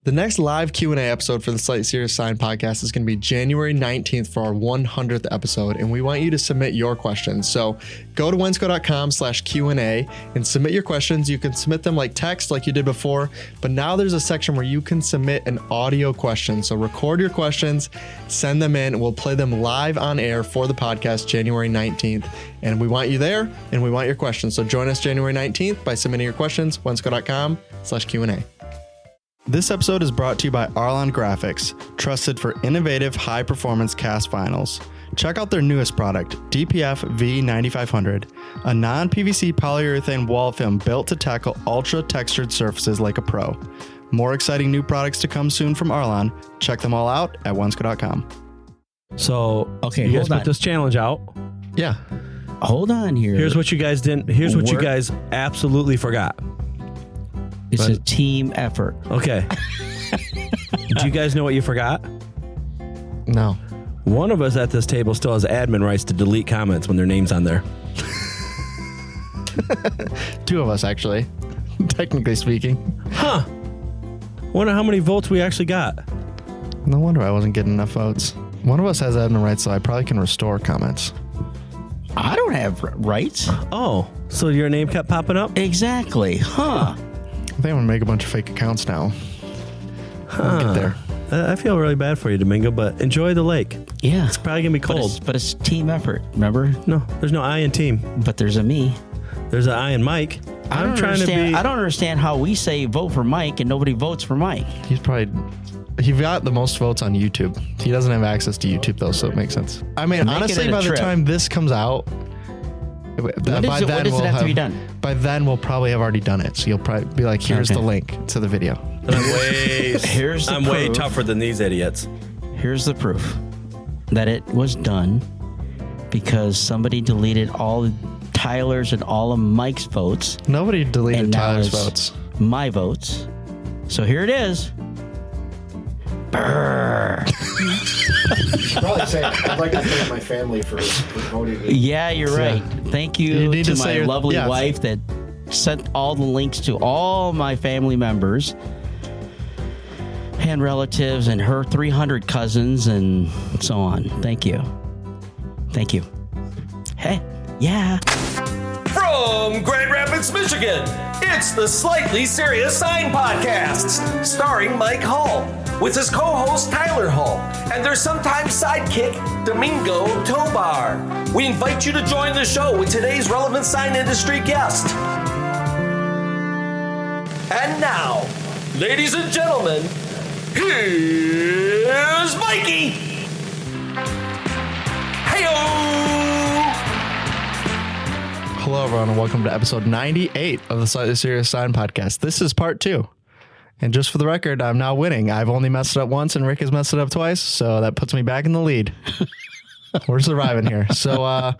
The next live Q&A episode for the Slightly Serious Sign podcast is going to be January 19th for our 100th episode, and we want you to submit your questions. So go to wensco.com/Q&A and submit your questions. You can submit them like text like you did before, but now there's a section where you can submit an audio question. So record your questions, send them in, and we'll play them live on air for the podcast January 19th. And we want you there, and we want your questions. So join us January 19th by submitting your questions, wensco.com/Q&A. This episode is brought to you by Arlon Graphics, trusted for innovative high-performance cast vinyls. Check out their newest product, DPF V9500, a non-PVC polyurethane wall film built to tackle ultra-textured surfaces like a pro. More exciting new products to come soon from Arlon. Check them all out at wensco.com. So, okay, you guys put this challenge out. Yeah. Hold on here. Here's what you guys didn't. Here's what you guys absolutely forgot. It's a team effort. Okay. Do you guys know what you forgot? No. One of us at this table still has admin rights to delete comments when their name's on there. Two of us, actually, technically speaking. Huh. Wonder how many votes we actually got. No wonder I wasn't getting enough votes. One of us has admin rights, so I probably can restore comments. I don't have rights. Oh, so your name kept popping up? Exactly. Huh. I think I'm going to make a bunch of fake accounts now. I'll get there. I feel really bad for you, Domingo, but enjoy the lake. Yeah. It's probably going to be cold. But it's team effort, remember? No, there's no I in team. But there's a me. There's an I in Mike. I don't understand how we say vote for Mike and nobody votes for Mike. He got the most votes on YouTube. He doesn't have access to YouTube, though, so it makes sense. I mean, honestly, by the time this comes out, when does it have to be done? By then, we'll probably have already done it. So you'll probably be like, here's the link to the video. I'm way tougher than these idiots. Here's the proof that it was done because somebody deleted all of Tyler's and all of Mike's votes. Nobody deleted Tyler's votes. My votes. So here it is. Brr. Probably say I'd like to thank my family for voting me. Yeah, you're right. Thank you to my lovely wife that sent all the links to all my family members and relatives and her 300 cousins and so on. Thank you. Thank you. Hey, yeah. From Grand Rapids, Michigan, it's the Slightly Serious Sign Podcast, starring Mike Hall, with his co-host Tyler Hall, and their sometime sidekick, Domingo Tobar. We invite you to join the show with today's relevant sign industry guest. And now, ladies and gentlemen, here's Mikey! Hey-o! Hello, everyone, and welcome to episode 98 of the Slightly Serious Sign Podcast. This is part 2. And just for the record, I'm now winning. I've only messed it up once, and Rick has messed it up twice, so that puts me back in the lead. We're surviving here. So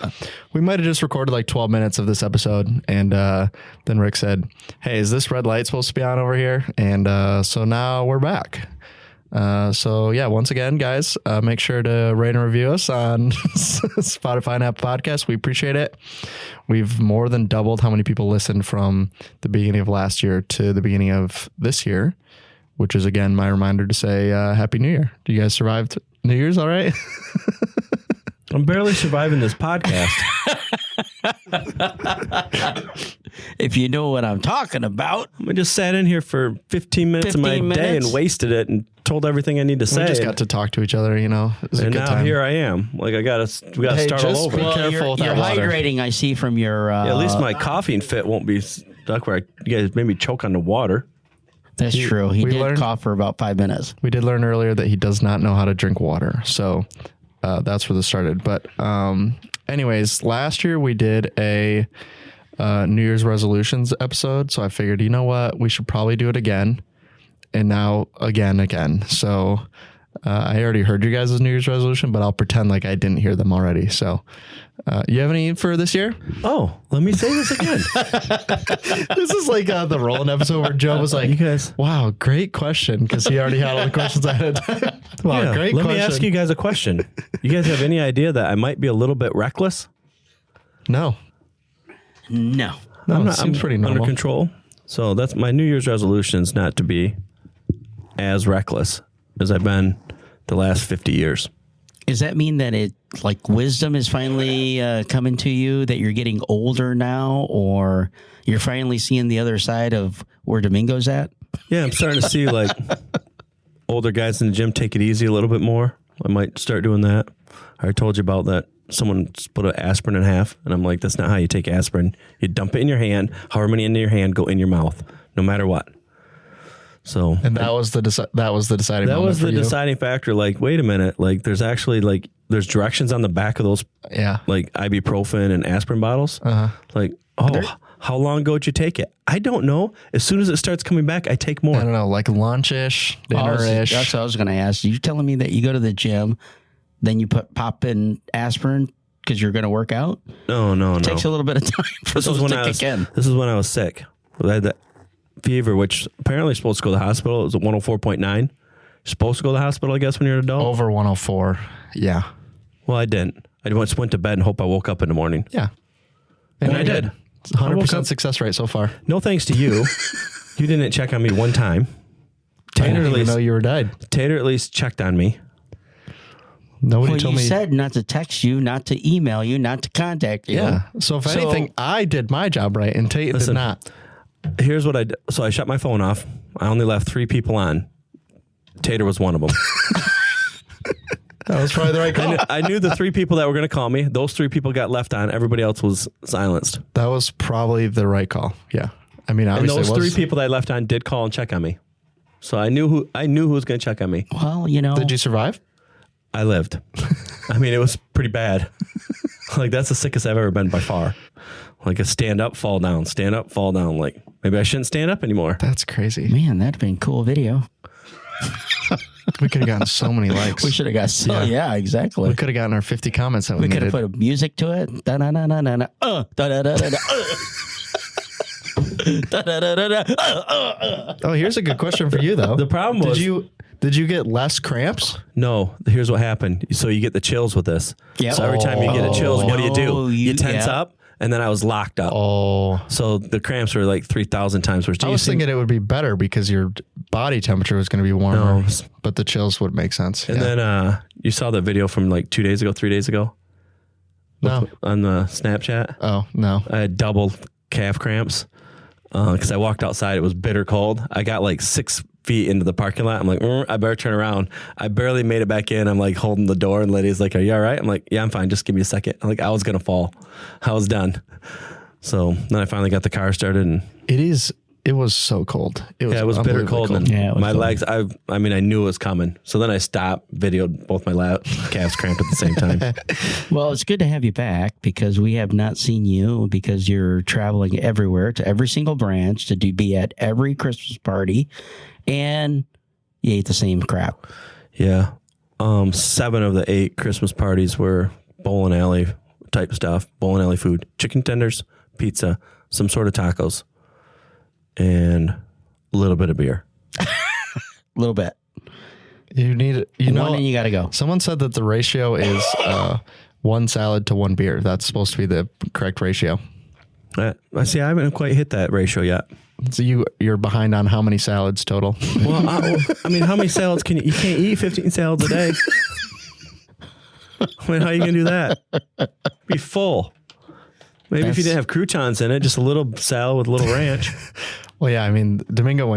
we might have just recorded like 12 minutes of this episode, and then Rick said, hey, is this red light supposed to be on over here? And so now we're back. So yeah, once again, guys, make sure to rate and review us on Spotify and Apple Podcasts. We appreciate it. We've more than doubled how many people listened from the beginning of last year to the beginning of this year, which is, again, my reminder to say Happy New Year. Do you guys survive New Year's all right? I'm barely surviving this podcast. If you know what I'm talking about. I just sat in here for 15 minutes of my day and wasted it and told everything I need to say. We just got to talk to each other, you know. It was a good now time. Here I am. Like we got to start all over. Be careful with you're that water. hydrating, I see from your... at least my coughing fit won't be stuck where you guys made me choke on the water. That's true. He did cough for about 5 minutes. We did learn earlier that he does not know how to drink water. So that's where this started. But anyways, last year we did a New Year's resolutions episode. So I figured, you know what? We should probably do it again. And now again. So I already heard you guys' New Year's resolution, but I'll pretend like I didn't hear them already. So you have any for this year? Oh, let me say this again. This is like the Roland episode where Joe was like, you guys, wow, great question. Because he already had all the questions ahead of time. Wow, yeah, great let question. me ask you guys a question. You guys have any idea that I might be a little bit reckless? No. No. I'm pretty normal. under control. So that's my New Year's resolutions, not to be as reckless as I've been the last 50 years. Does that mean that wisdom is finally coming to you, that you're getting older now, or you're finally seeing the other side of where Domingo's at? Yeah, I'm starting to see older guys in the gym take it easy a little bit more. I might start doing that. I told you about that. Someone split an aspirin in half, and I'm like, that's not how you take aspirin. You dump it in your hand, however many into your hand go in your mouth, no matter what. So, and that was the deciding. That was the deciding factor. Like, wait a minute. Like, there's actually there's directions on the back of those. Yeah. Like ibuprofen and aspirin bottles. Like, how long ago did you take it? I don't know. As soon as it starts coming back, I take more. I don't know, like lunch-ish, dinner-ish. That's what I was going to ask. You're telling me that you go to the gym, then you pop in aspirin because you're going to work out? No. It takes a little bit of time for those to kick in. This is when I was sick. I had that fever, which apparently you're supposed to go to the hospital. It was a 104.9. You're supposed to go to the hospital, I guess, when you're an adult? Over 104, yeah. Well, I didn't. I just went to bed and hope I woke up in the morning. Yeah. And I did. 100% success rate so far. No thanks to you. You didn't check on me one time. Tater, I didn't even know you were dead. Tater at least checked on me. Nobody told me. You said not to text you, not to email you, not to contact you. Yeah. So if anything, I did my job right and Tate did not. Here's what I did. So I shut my phone off. I only left 3 people on. Tater was one of them. That was probably the right call. I knew the 3 people that were going to call me. Those 3 people got left on. Everybody else was silenced. That was probably the right call. Yeah. I mean, obviously, and those 3 people that I left on did call and check on me. So I knew who was going to check on me. Well, you know. Did you survive? I lived. I mean, it was pretty bad. Like, that's the sickest I've ever been by far. Like a stand up, fall down, stand up, fall down. Like, maybe I shouldn't stand up anymore. That's crazy. Man, that'd been a cool video. We could have gotten so many likes. We should have got yeah, exactly. We could have gotten our 50 comments that we could have put a music to it. Oh, here's a good question for you though. The problem was, did you get less cramps? No. Here's what happened. So you get the chills with this. Yep. So every time you get a chills, what do? You tense up. And then I was locked up. Oh. So the cramps were like 3,000 times worse. I was thinking it would be better because your body temperature was going to be warmer, but the chills would make sense. And then you saw the video from like 2 days ago, 3 days ago? No. On the Snapchat? Oh, no. I had double calf cramps because I walked outside. It was bitter cold. I got like 6 feet into the parking lot. I'm like, I better turn around. I barely made it back in. I'm like holding the door and Lydia's like, are you all right? I'm like, yeah, I'm fine. Just give me a second. I'm like, I was going to fall. I was done. So then I finally got the car started and it was so cold. It was bitter cold. And my legs, I mean, I knew it was coming. So then I stopped, videoed both my calves cramped at the same time. Well, it's good to have you back because we have not seen you because you're traveling everywhere to every single branch to be at every Christmas party. And you ate the same crap. Yeah. 7 of the 8 Christmas parties were bowling alley type stuff, bowling alley food, chicken tenders, pizza, some sort of tacos, and a little bit of beer. A little bit. You need it. You know, and you got to go. Someone said that the ratio is 1 salad to 1 beer. That's supposed to be the correct ratio. I see. I haven't quite hit that ratio yet. So you're behind on how many salads total? Well, I mean, how many salads can you can't eat 15 salads a day. I mean, how are you going to do that? Be full. Maybe if you didn't have croutons in it, just a little salad with a little ranch. Well, yeah, I mean, Domingo,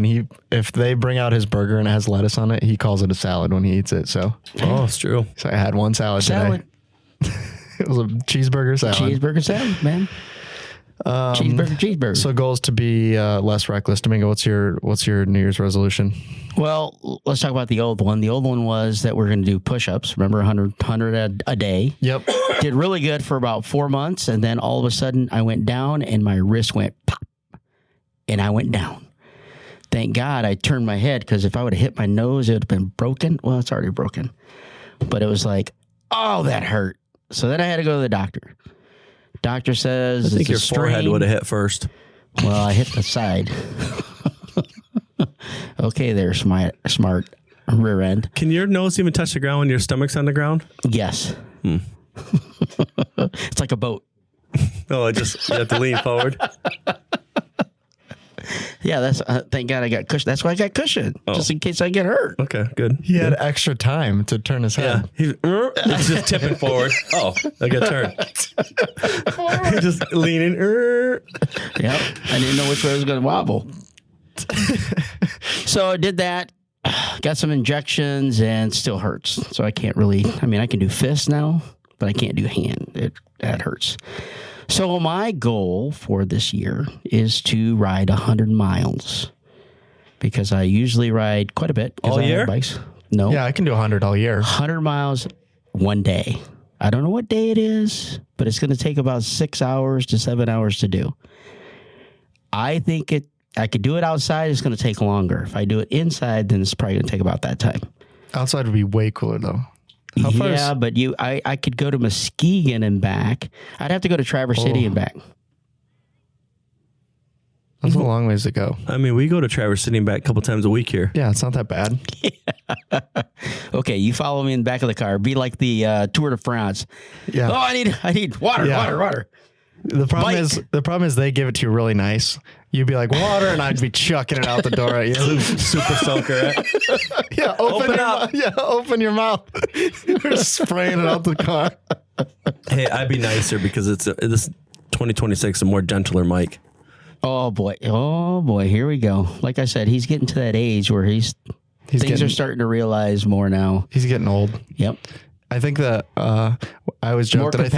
if they bring out his burger and it has lettuce on it, he calls it a salad when he eats it. So, it's true. So I had 1 salad today. It was a cheeseburger salad. Cheeseburger salad, man. Cheeseburger. So goals to be less reckless. Domingo, what's your New Year's resolution? Well, let's talk about the old one. The old one was that we're going to do push-ups. Remember, 100 a day. Yep. Did really good for about 4 months, and then all of a sudden I went down and my wrist went pop, and I went down. Thank God I turned my head because if I would have hit my nose, it would have been broken. Well, it's already broken, but it was like, oh, that hurt. So then I had to go to the doctor. Doctor says I think your forehead would have hit first. Well, I hit the side. Okay, there, smart rear end. Can your nose even touch the ground when your stomach's on the ground? Yes. It's like a boat. Oh, you have to lean forward. Yeah, that's thank God I got cushion. That's why I got cushion, just in case I get hurt. Okay, good. He had extra time to turn his head. Yeah, he's just tipping forward. Oh, I got turned. He's just leaning. Yep, I didn't know which way I was going to wobble. So I did that. Got some injections and still hurts. So I can't really. I mean, I can do fists now, but I can't do hand. That hurts. So my goal for this year is to ride 100 miles because I usually ride quite a bit. All year? Bikes. No. Yeah, I can do 100 all year. 100 miles one day. I don't know what day it is, but it's going to take about 6 hours to 7 hours to do. I think I could do it outside. It's going to take longer. If I do it inside, then it's probably going to take about that time. Outside would be way cooler, though. But I could go to Muskegon and back. I'd have to go to Traverse City and back. That's a long ways to go. I mean, we go to Traverse City and back a couple times a week here. Yeah, it's not that bad. Okay, you follow me in the back of the car. Be like the Tour de France. Yeah. Oh, I need water, water. The problem is they give it to you really nice. You'd be like, water, and I'd be chucking it out the door at you. Super soaker. Yeah, open up. Yeah, open your mouth. You're spraying it out the car. Hey, I'd be nicer because this 2026 a more gentler Mike. Oh boy, here we go. Like I said, he's getting to that age where things are starting to realize more now. He's getting old. Yep. I think that I always joke that I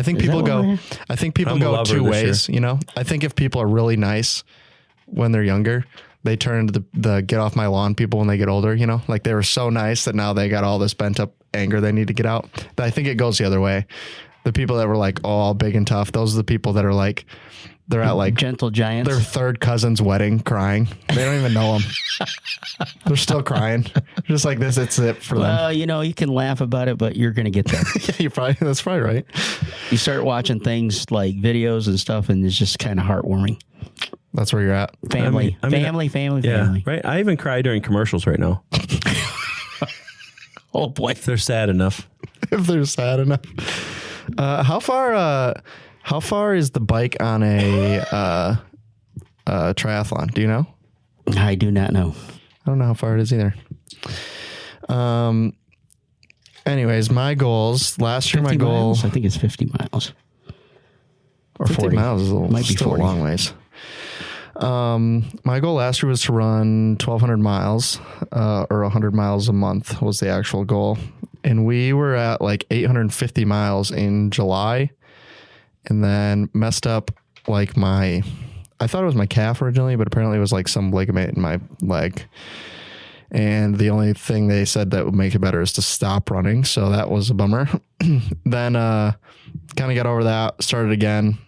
think people go two ways. You know, I think if people are really nice when they're younger, they turn into the get off my lawn people when they get older. You know, like they were so nice that now they got all this pent up anger they need to get out. But I think it goes the other way. The people that were like all big and tough, those are the people that are like. They're at like gentle giants. Their third cousin's wedding, crying. They don't even know them. They're still crying. Just like this, it's it for them. Well, you can laugh about it, but you're going to get there. Yeah, that's probably right. You start watching things like videos and stuff, and it's just kind of heartwarming. That's where you're at. Family. Yeah, right. I even cry during commercials right now. Oh boy, if they're sad enough. If they're sad enough. How far is the bike on a triathlon? Do you know? I do not know. I don't know how far it is either. Anyways, my goals. Last year, my goal. I think it's 50 miles. Or 50 40 miles is still a long ways. My goal last year was to run 1,200 miles or 100 miles a month was the actual goal. And we were at like 850 miles in July. And then messed up like I thought it was my calf originally, but apparently it was like some ligament in my leg. And the only thing they said that would make it better is to stop running. So that was a bummer. Then kind of got over that, started again,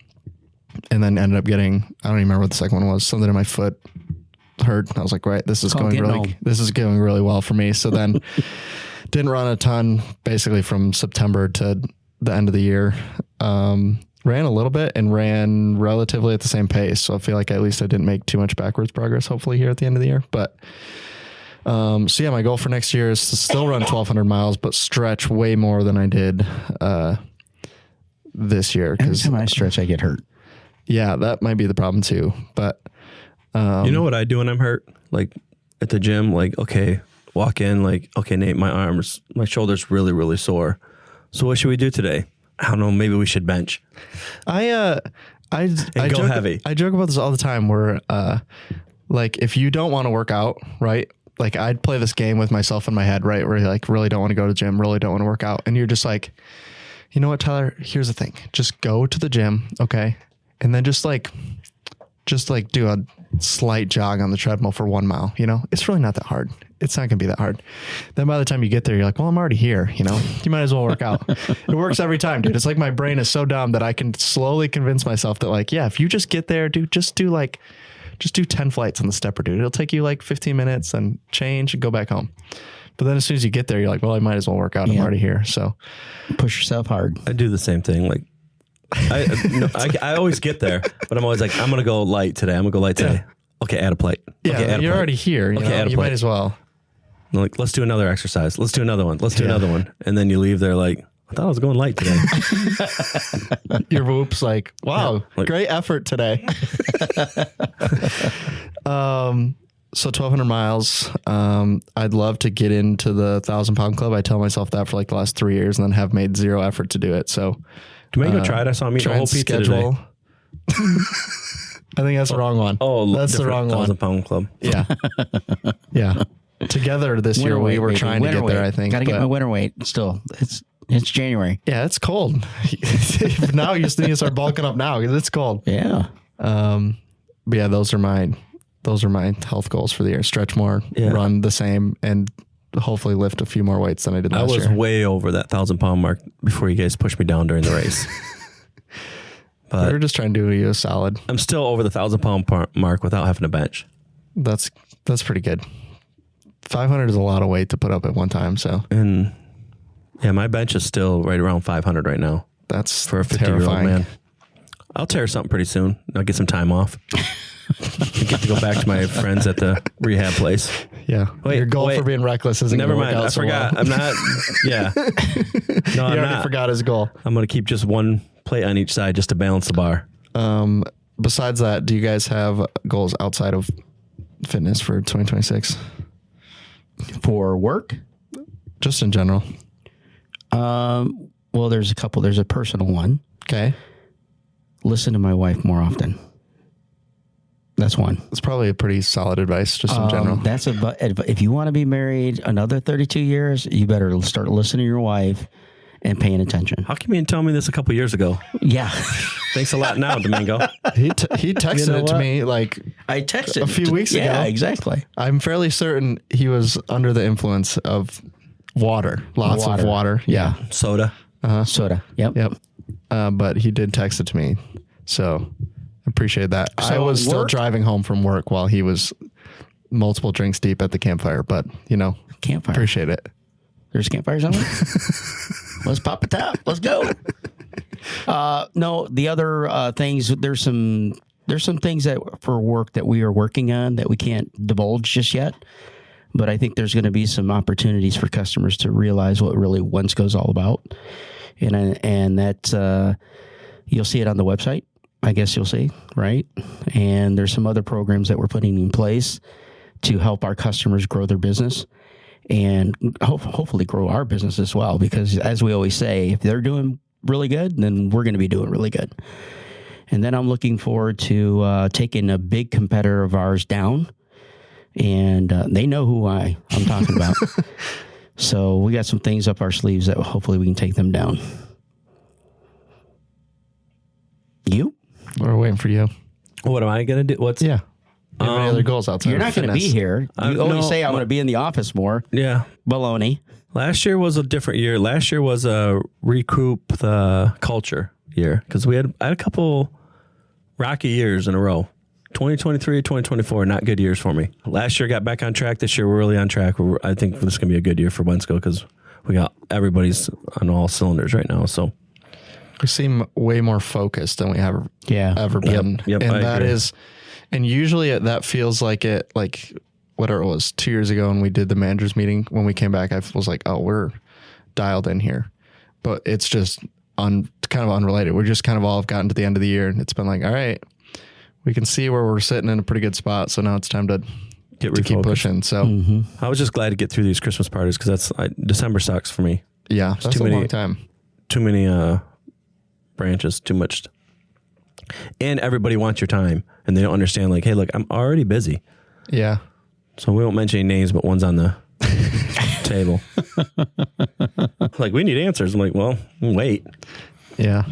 and then ended up getting, I don't even remember what the second one was. Something in my foot hurt. And I was like, right, this is going really well for me. So then didn't run a ton basically from September to the end of the year. Ran a little bit and ran relatively at the same pace. So I feel like at least I didn't make too much backwards progress, hopefully here at the end of the year. But, so yeah, my goal for next year is to still run 1,200 miles, but stretch way more than I did, this year. Every time I stretch, I get hurt. Yeah, that might be the problem too. But, you know what I do when I'm hurt? Like at the gym, like, okay, walk in, like, okay, Nate, my shoulder's really, really sore. So what should we do today? I don't know. Maybe we should bench. I go heavy. I joke about this all the time where, like if you don't want to work out, right? Like I'd play this game with myself in my head, right? Where you like really don't want to go to the gym, really don't want to work out. And you're just like, you know what, Tyler, here's the thing. Just go to the gym. Okay. And then just like do a slight jog on the treadmill for 1 mile. You know, it's really not that hard. It's not going to be that hard. Then by the time you get there, you're like, well, I'm already here. You know, you might as well work out. It works every time, dude. It's like my brain is so dumb that I can slowly convince myself that like, yeah, if you just get there, dude, just do 10 flights on the stepper, dude. It'll take you like 15 minutes and change and go back home. But then as soon as you get there, you're like, well, I might as well work out. I'm already here. So push yourself hard. I do the same thing. Like I always get there, but I'm always like, I'm going to go light today. Yeah. Okay, add a plate. Yeah, okay, you're already here. You might as well. Like, let's do another exercise. Let's do another one. Let's do another one. And then you leave there like, I thought I was going light today. Your whoop's like, wow, Yeah, like- great effort today. So 1,200 miles. I'd love to get into the 1,000-pound club. I tell myself that for like the last 3 years and then have made zero effort to do it. So Domingo tried. I saw him eat a whole pizza today. I think that's the wrong one. Oh, that's the wrong one. 1,000-pound club. Yeah. Yeah. Together this year, we were trying to get there, I think. Got to get my winter weight still. It's January. Yeah, it's cold. Now you just need to start bulking up now because it's cold. Yeah. But yeah, those are my health goals for the year. Stretch more, run the same, and hopefully lift a few more weights than I did last year. I was way over that 1,000-pound mark before you guys pushed me down during the race. But we were just trying to do you a solid. I'm still over the 1,000-pound mark without having to bench. That's pretty good. 500 is a lot of weight to put up at one time. So, and yeah, my bench is still right around 500 right now. That's for a 50-year-old man. I'll tear something pretty soon. I'll get some time off. I get to go back to my friends at the rehab place. Yeah. Your goal for being reckless isn't never going to mind. work out I forgot. I'm not. Yeah. No, I'm not. Forgot his goal. I'm going to keep just one plate on each side just to balance the bar. Besides that, do you guys have goals outside of fitness for 2026? For work? Just in general. Well, there's a couple. There's a personal one. Okay. Listen to my wife more often. That's one. It's probably a pretty solid advice just in general. That's if you want to be married another 32 years, you better start listening to your wife and paying attention. How come you didn't tell me this a couple years ago? Yeah. Thanks a lot now, Domingo. He texted it to me like I texted a few weeks ago. Yeah, exactly. I'm fairly certain he was under the influence of water. Lots of water. Yeah. Soda. Soda. Yep. But he did text it to me. So I appreciate that. So I was still driving home from work while he was multiple drinks deep at the campfire, but campfire. Appreciate it. There's campfires on it. Let's pop a top. Let's go. No, the other things, there's some things that for work that we are working on that we can't divulge just yet. But I think there's going to be some opportunities for customers to realize what really Wensco is all about. And that you'll see it on the website. I guess you'll see, right? And there's some other programs that we're putting in place to help our customers grow their business and hopefully grow our business as well. Because as we always say, if they're doing really good, then we're going to be doing really good. And then I'm looking forward to taking a big competitor of ours down. And they know who I'm talking about. So we got some things up our sleeves that hopefully we can take them down. You? We're waiting for you. What am I going to do? Do you have any other goals outside You're not going to be here. You always say I'm going to be in the office more. Yeah. Baloney. Last year was a different year. Last year was a recoup the culture year because I had a couple rocky years in a row. 2023, 2024, not good years for me. Last year got back on track. This year we're really on track. I think this is going to be a good year for Wensco because we got everybody's on all cylinders right now. So we seem way more focused than we have ever been. Yep, and that is, and usually that feels like it, like whatever it was 2 years ago when we did the managers meeting, when we came back, I was like, oh, we're dialed in here, but it's just kind of unrelated. We're just kind of all have gotten to the end of the year and it's been like, all right, we can see where we're sitting in a pretty good spot. So now it's time to keep pushing. So I was just glad to get through these Christmas parties because December sucks for me. Yeah, that's a long time. Too many branches, too much. And everybody wants your time and they don't understand like, hey, look, I'm already busy. Yeah. So we won't mention any names, but one's on the table. Like, we need answers. I'm like, well, wait. Yeah.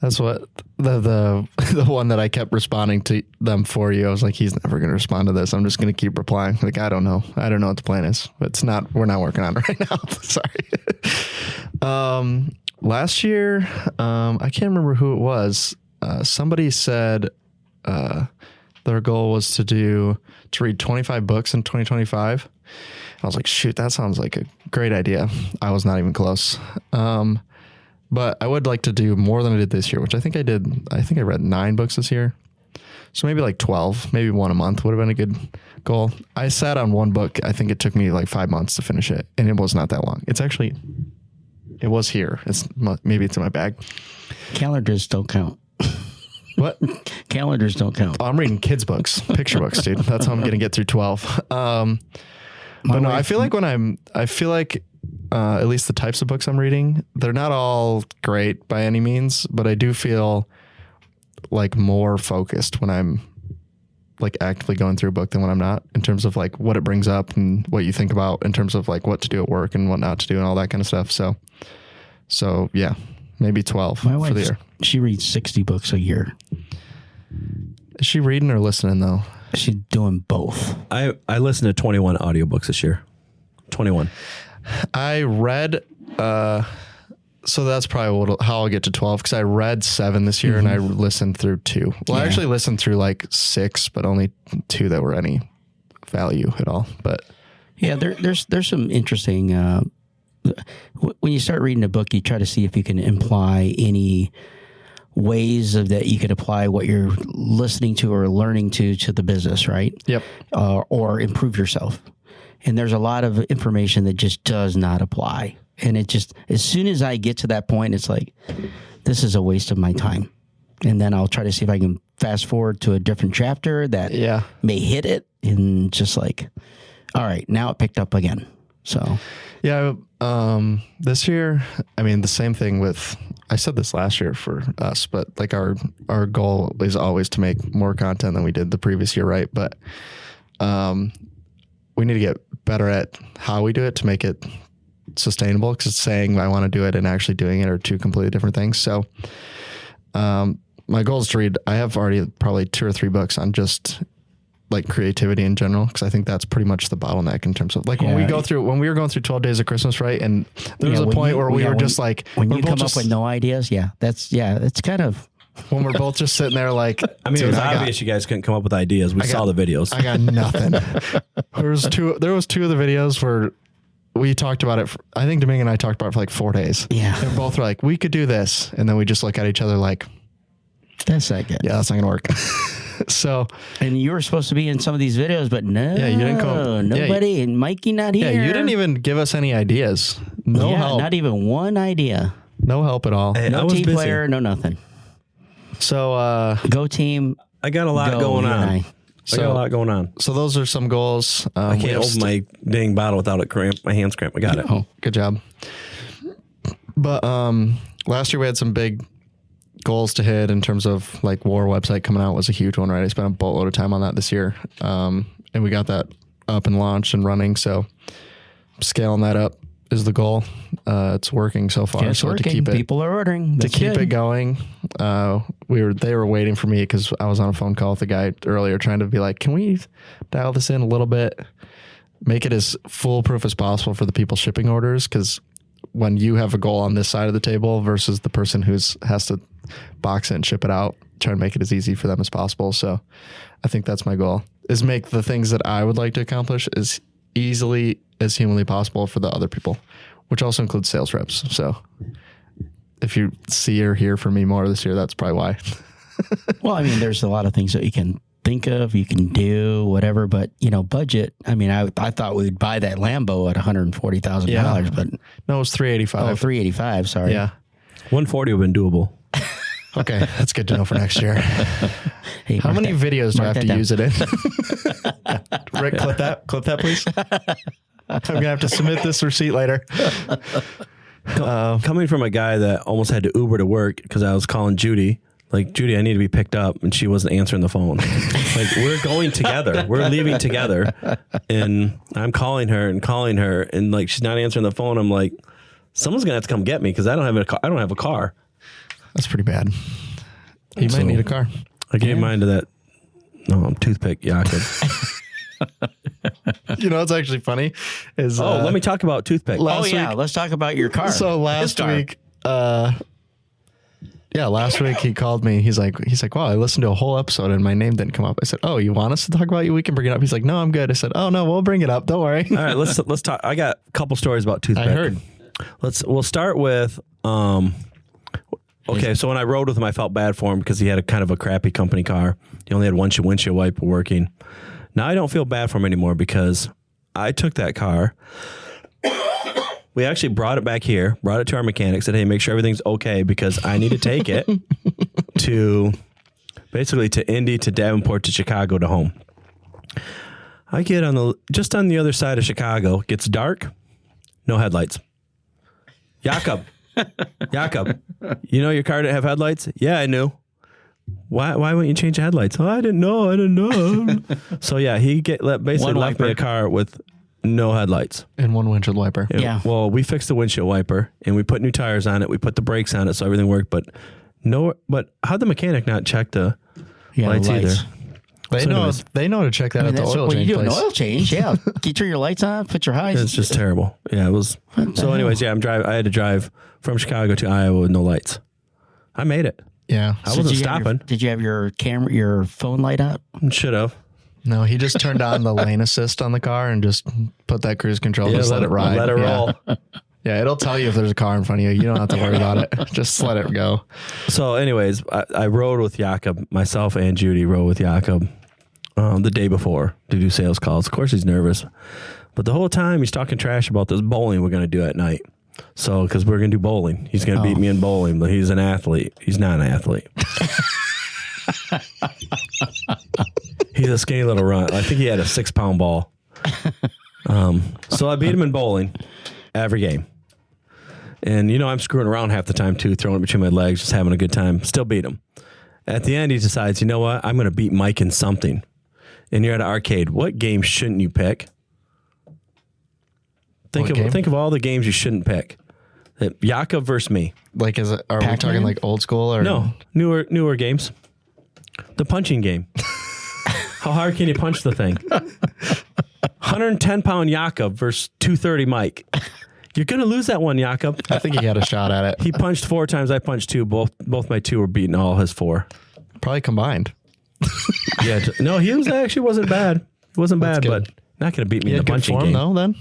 That's what the one that I kept responding to them for you. I was like, he's never going to respond to this. I'm just going to keep replying. Like, I don't know. I don't know what the plan is, but we're not working on it right now. Sorry. Last year, I can't remember who it was. Somebody said, their goal was to read 25 books in 2025. I was like, shoot, that sounds like a great idea. I was not even close. But I would like to do more than I did this year, which I think I did. I think I read 9 books this year. So maybe like 12, maybe one a month would have been a good goal. I sat on one book. I think it took me like 5 months to finish it, and it was not that long. It's actually It was here. Maybe it's in my bag. Calendars don't count. What? Calendars don't count. Oh, I'm reading kids' books, picture books, dude. That's how I'm going to get through 12. But no, I feel like at least the types of books I'm reading, they're not all great by any means, but I do feel like more focused when I'm like actively going through a book than when I'm not, in terms of like what it brings up and what you think about in terms of like what to do at work and what not to do and all that kind of stuff. So yeah, maybe 12 My wife, for the year. She reads 60 books a year. Is she reading or listening though? She's doing both. I listened to 21 audiobooks this year. 21. I read, so that's probably how I'll get to 12, because I read 7 this year and I listened through 2. Well, I actually listened through like 6, but only 2 that were any value at all. But yeah, there's some interesting, when you start reading a book, you try to see if you can imply any ways that you could apply what you're listening to or learning to the business, right? Yep. Or improve yourself. And there's a lot of information that just does not apply. And it just, as soon as I get to that point, it's like, this is a waste of my time. And then I'll try to see if I can fast forward to a different chapter that may hit it, and just like, all right, now it picked up again. So yeah, this year, I mean, the same thing with, I said this last year for us, but like our goal is always to make more content than we did the previous year, right? But we need to get better at how we do it to make it sustainable, because saying I want to do it and actually doing it are two completely different things. So my goal is to read, I have already probably 2 or 3 books on just like creativity in general, because I think that's pretty much the bottleneck in terms of like when we were going through 12 Days of Christmas, right? And there was a point where we were just like, when you come up with no ideas, it's kind of when we're both just sitting there like, I mean, it was obvious you guys couldn't come up with ideas. We saw the videos. I got nothing. There was 2 of the videos where we talked about it. I think Domingo and I talked about it for like 4 days. Yeah. And both were like, we could do this. And then we just look at each other like, that's not good. Yeah, that's not going to work. So, and you were supposed to be in some of these videos, but no, you didn't come. Nobody, and Mikey not here. Yeah, you didn't even give us any ideas. No help. Not even one idea. No help at all. Hey, no team player, no nothing. So, go team. I got a lot going on. I got a lot going on. So those are some goals. I can't open my dang bottle without it cramp. My hands cramp. I got it. Oh, good job. But last year we had some big goals to hit in terms of like War website coming out was a huge one, right? I spent a boatload of time on that this year. And we got that up and launched and running. So scaling that up is the goal. It's working so far. It's working. To keep it, people are ordering. That's to keep it going. They were waiting for me because I was on a phone call with the guy earlier trying to be like, can we dial this in a little bit? Make it as foolproof as possible for the people shipping orders. Because when you have a goal on this side of the table versus the person has to box it and ship it out, try to make it as easy for them as possible. So I think that's my goal, is make the things that I would like to accomplish as easily as humanly possible for the other people, which also includes sales reps. So if you see or hear from me more this year, that's probably why. Well, I mean, there's a lot of things that you can think of, you can do whatever, but budget. I mean, I thought we'd buy that Lambo at $140,000, but no, it was $385. Oh, $385. Sorry. Yeah. 140 would have been doable. Okay, that's good to know for next year. Hey, how many videos do I have to use it in? Rick, clip that, please. I'm going to have to submit this receipt later. Coming from a guy that almost had to Uber to work because I was calling Judy, like, Judy, I need to be picked up, and she wasn't answering the phone. Like, we're going together. We're leaving together, and I'm calling her, and like, she's not answering the phone. I'm like, someone's going to have to come get me because I don't have a car. That's pretty bad. You might need a car. I gave mine to that toothpick Jakob. What's actually funny is... let me talk about toothpick. Let's talk about your car. So last week... last week he called me. He's like, wow, I listened to a whole episode and my name didn't come up. I said, oh, you want us to talk about you? We can bring it up. He's like, no, I'm good. I said, oh no, we'll bring it up. Don't worry. All right, let's talk. I got a couple stories about toothpick. I heard. We'll start with, okay. So when I rode with him, I felt bad for him because he had a kind of a crappy company car. He only had one windshield wiper working. Now I don't feel bad for him anymore because I took that car We actually brought it back here, brought it to our mechanic, said, hey, make sure everything's okay because I need to take it to basically to Indy, to Davenport, to Chicago, to home. I get just on the other side of Chicago, gets dark, no headlights. Jakob, you know your car didn't have headlights? Yeah, I knew. Why wouldn't you change the headlights? Oh, I didn't know. So yeah, he basically left me a car with no headlights. And one windshield wiper. Yeah. Well, we fixed the windshield wiper and we put new tires on it. We put the brakes on it so everything worked. But how'd the mechanic not check the lights either? They know to check that at the oil change place. An oil change, yeah. You turn your lights on, put your highs. It's just terrible. Yeah, it was. So anyways, yeah, I had to drive from Chicago to Iowa with no lights. I made it. Yeah. I wasn't stopping. Did you have your phone light up? Should have. No, he just turned on the lane assist on the car and just put that cruise control. Just let it ride. Let it roll. Yeah, it'll tell you if there's a car in front of you. You don't have to worry about it. Just let it go. So anyways, I rode with Jakob. Myself and Judy rode with Jakob the day before to do sales calls. Of course, he's nervous. But the whole time he's talking trash about this bowling we're going to do at night. So, because we're going to do bowling. He's going to beat me in bowling, but he's an athlete. He's not an athlete. He's a skinny little runt. I think he had a 6-pound ball. So I beat him in bowling every game. And, I'm screwing around half the time, too, throwing it between my legs, just having a good time. Still beat him. At the end, he decides, you know what? I'm going to beat Mike in something. And you're at an arcade. What game shouldn't you pick? Think of all the games you shouldn't pick. Jakob versus me. Like, are we talking like old school or no newer games? The punching game. How hard can you punch the thing? 110-pound Jakob versus 230 Mike. You're gonna lose that one, Jakob. I think he had a shot at it. He punched 4 times. I punched 2. Both my 2 were beating all his 4. Probably combined. Yeah. No, he wasn't bad. He wasn't bad, but not gonna beat me in the punching game. Though, then.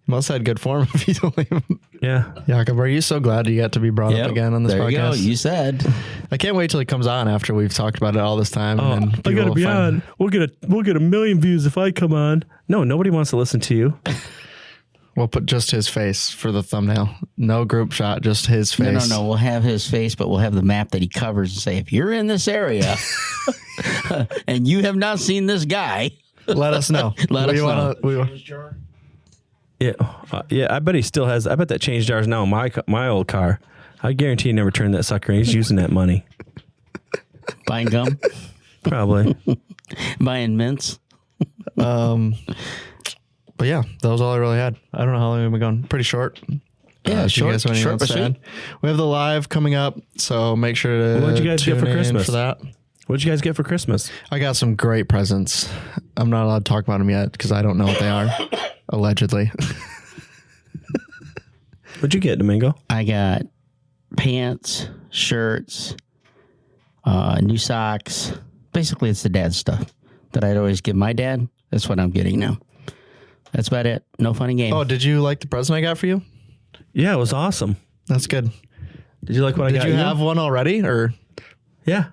Must have had good form if you don't even. Yeah. Jakob, are you so glad you got to be brought up again on this podcast? There you go. You said. I can't wait till he comes on after we've talked about it all this time. And I got to be on. We'll get a million views if I come on. No, nobody wants to listen to you. We'll put just his face for the thumbnail. No group shot, just his face. No. We'll have his face, but we'll have the map that he covers and say, if you're in this area and you have not seen this guy, let us know. Let us know. Yeah. I bet he still has. I bet that change jars now. My old car. I guarantee he never turned that sucker in. He's using that money. Buying gum? Probably. Buying mints? But yeah, that was all I really had. I don't know how long we've been going. Pretty short. Yeah, short but sweet. We have the live coming up, so make sure to What'd you guys get for Christmas? For that. What'd you guys get for Christmas? I got some great presents. I'm not allowed to talk about them yet because I don't know what they are. Allegedly. What'd you get, Domingo? I got pants, shirts, new socks. Basically, it's the dad stuff that I'd always give my dad. That's what I'm getting now. That's about it. No funny game. Oh, did you like the present I got for you? Yeah, it was awesome. That's good. Did you like what I got? Did you have one already, or? Yeah.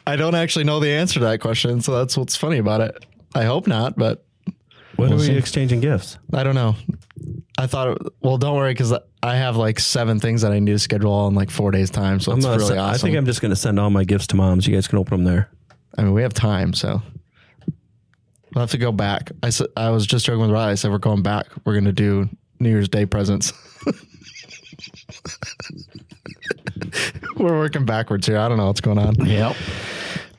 I don't actually know the answer to that question, so that's what's funny about it. I hope not, but when are we exchanging gifts? I don't know. I thought, well, don't worry, because I have like 7 things that I need to schedule all in like 4 days' time, so it's really awesome. I think I'm just going to send all my gifts to Moms. You guys can open them there. I mean, we have time, so we'll have to go back. I was just joking with Riley. I said we're going back. We're going to do New Year's Day presents. We're working backwards here. I don't know what's going on. Yep.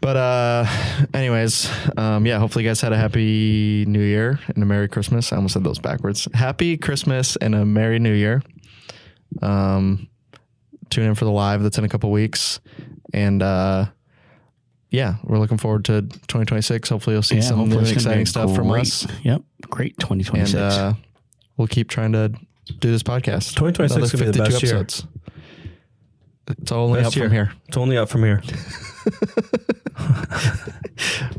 But anyways, hopefully you guys had a happy New Year and a Merry Christmas. I almost said those backwards. Happy Christmas and a Merry New Year. Tune in for the live that's in a couple weeks. And we're looking forward to 2026. Hopefully you'll see some new and exciting stuff from us. Yep. Great 2026. And we'll keep trying to do this podcast. 2026 will be the best episodes. Year. It's only up from here. It's only up from here.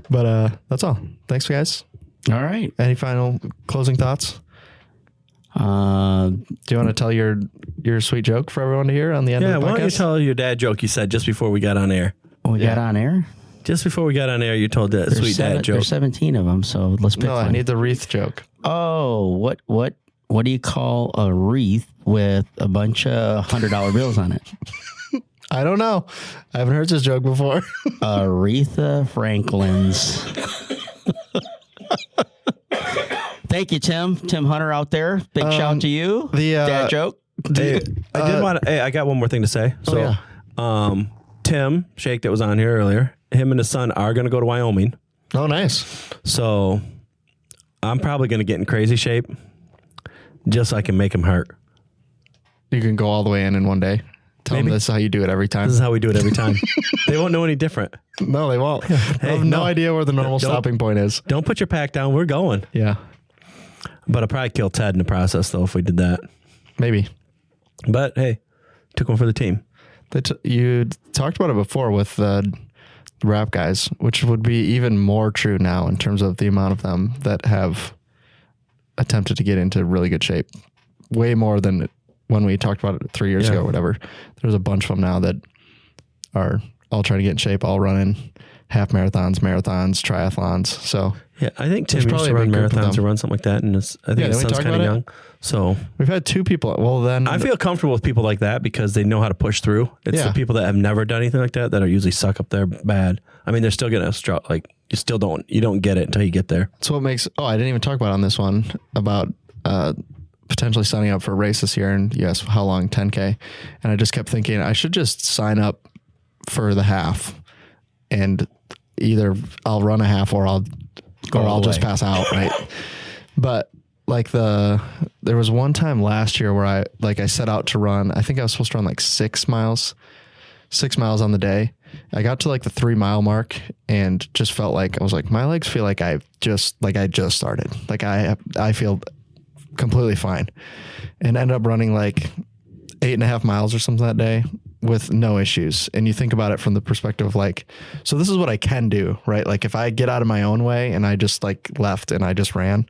But that's all. Thanks, guys. All right. Any final closing thoughts? Do you want to tell your sweet joke for everyone to hear on the end of the podcast? Yeah, why don't you tell your dad joke you said just before we got on air? We got on air? Just before we got on air, you told that sweet dad joke. There's 17 of them, so let's pick one. I need the wreath joke. Oh, what do you call a wreath with a bunch of $100 bills on it? I don't know. I haven't heard this joke before. Aretha Franklin's. Thank you, Tim. Tim Hunter out there. Big shout to you. Dad joke. I got one more thing to say. Tim Shake that was on here earlier, him and his son are going to go to Wyoming. Oh, nice. So I'm probably going to get in crazy shape just so I can make him hurt. You can go all the way in one day. Tell them this is how you do it every time. This is how we do it every time. They won't know any different. No, they won't. They have no idea where the normal stopping point is. Don't put your pack down. We're going. Yeah. But I'll probably kill Ted in the process, though, if we did that. Maybe. But, hey, took one for the team. You talked about it before with the rap guys, which would be even more true now in terms of the amount of them that have attempted to get into really good shape. Way more than when we talked about it 3 years ago or whatever. There's a bunch of them now that are all trying to get in shape, all running half marathons, triathlons. So yeah, I think Tim used to run marathons or run something like that, and I think his son's kind of young. So we've had two people. Well, then I feel comfortable with people like that because they know how to push through. It's the people that have never done anything like that are usually suck up there bad. I mean, they're still gonna you don't get it until you get there. So what makes? Oh, I didn't even talk about on this one about potentially signing up for a race this year, and yes, how long? 10K, and I just kept thinking I should just sign up for the half, and either I'll run a half or I'll just pass out, right? But like there was one time last year where I set out to run. I think I was supposed to run like 6 miles on the day. I got to like the 3 mile mark and just felt like I was like, my legs feel like I just started. Like I feel completely fine, and ended up running like 8.5 miles or something that day with no issues. And you think about it from the perspective of like, so this is what I can do, right? Like if I get out of my own way and I just like left and I just ran,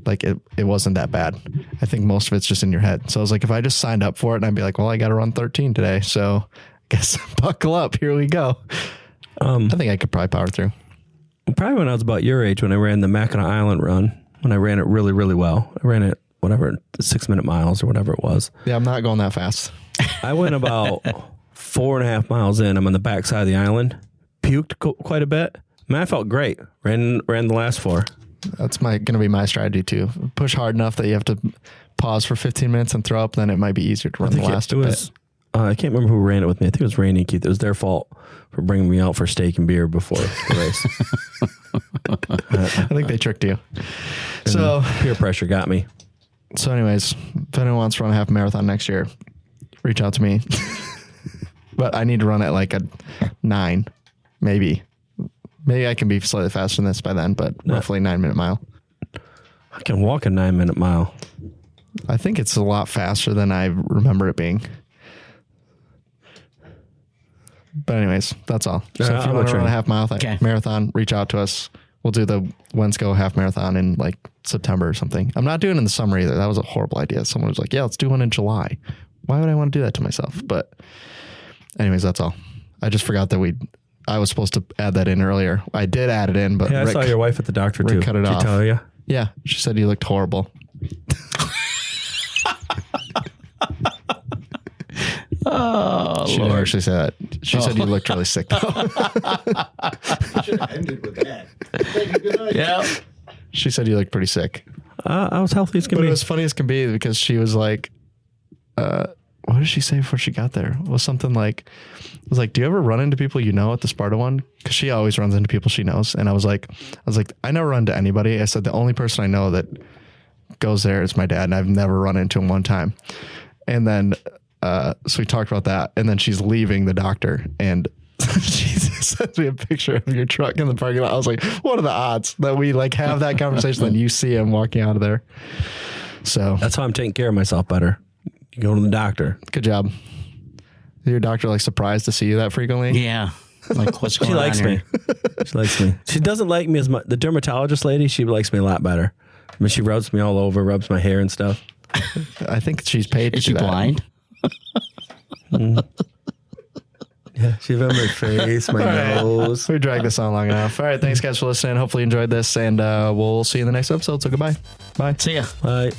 like it wasn't that bad. I think most of it's just in your head. So I was like, if I just signed up for it and I'd be like, well, I got to run 13 today. So I guess buckle up. Here we go. I think I could probably power through. Probably when I was about your age, when I ran the Mackinac Island run, when I ran it really, really well. I ran it, 6-minute miles or whatever it was. Yeah, I'm not going that fast. I went about 4.5 miles in. I'm on the back side of the island. Puked quite a bit. Man, I felt great. Ran the last 4. That's going to be my strategy too. Push hard enough that you have to pause for 15 minutes and throw up. Then it might be easier to run the last bit. I can't remember who ran it with me. I think it was Randy and Keith. It was their fault for bringing me out for steak and beer before the race. I think they tricked you. So peer pressure got me. So anyways, if anyone wants to run a half marathon next year, reach out to me. But I need to run at like a 9, maybe. Maybe I can be slightly faster than this by then, but roughly 9-minute mile. I can walk a 9-minute mile. I think it's a lot faster than I remember it being. But anyways, that's all. So if you want to run a half marathon, reach out to us. We'll do the Wensco half marathon in like September or something. I'm not doing it in the summer either. That was a horrible idea. Someone was like, yeah, let's do one in July. Why would I want to do that to myself? But anyways, that's all. I just forgot that I was supposed to add that in earlier. I did add it in, but I saw your wife at the doctor too. Cut it off. Did she tell you? Yeah. She said you looked horrible. Oh, she didn't actually say that. She said you looked really sick though. Should have ended with that. Thank you, good night. Yeah. She said you looked pretty sick. I was healthy as can be. But it was funny as can be because she was like, what did she say before she got there? It was something like, do you ever run into people you know at the Sparta one? Because she always runs into people she knows. And I was like, I never run into anybody. I said, the only person I know that goes there is my dad, and I've never run into him one time. And then, so we talked about that. And then she's leaving the doctor, and she sends me a picture of your truck in the parking lot. I was like, what are the odds that we like have that conversation and you see him walking out of there? So that's how I'm taking care of myself better. You go to the doctor. Good job. Is your doctor like surprised to see you that frequently? Yeah. Like what's going on? She likes here? me. She likes me. She doesn't like me as much. The dermatologist lady, she likes me a lot better. I mean, she rubs me all over, rubs my hair and stuff. I think she's paid to Is she do that. blind? Yeah. She's on my face, my nose. We dragged this on long enough. All right, thanks guys for listening. Hopefully you enjoyed this, and we'll see you in the next episode. So goodbye. Bye. See ya. Bye.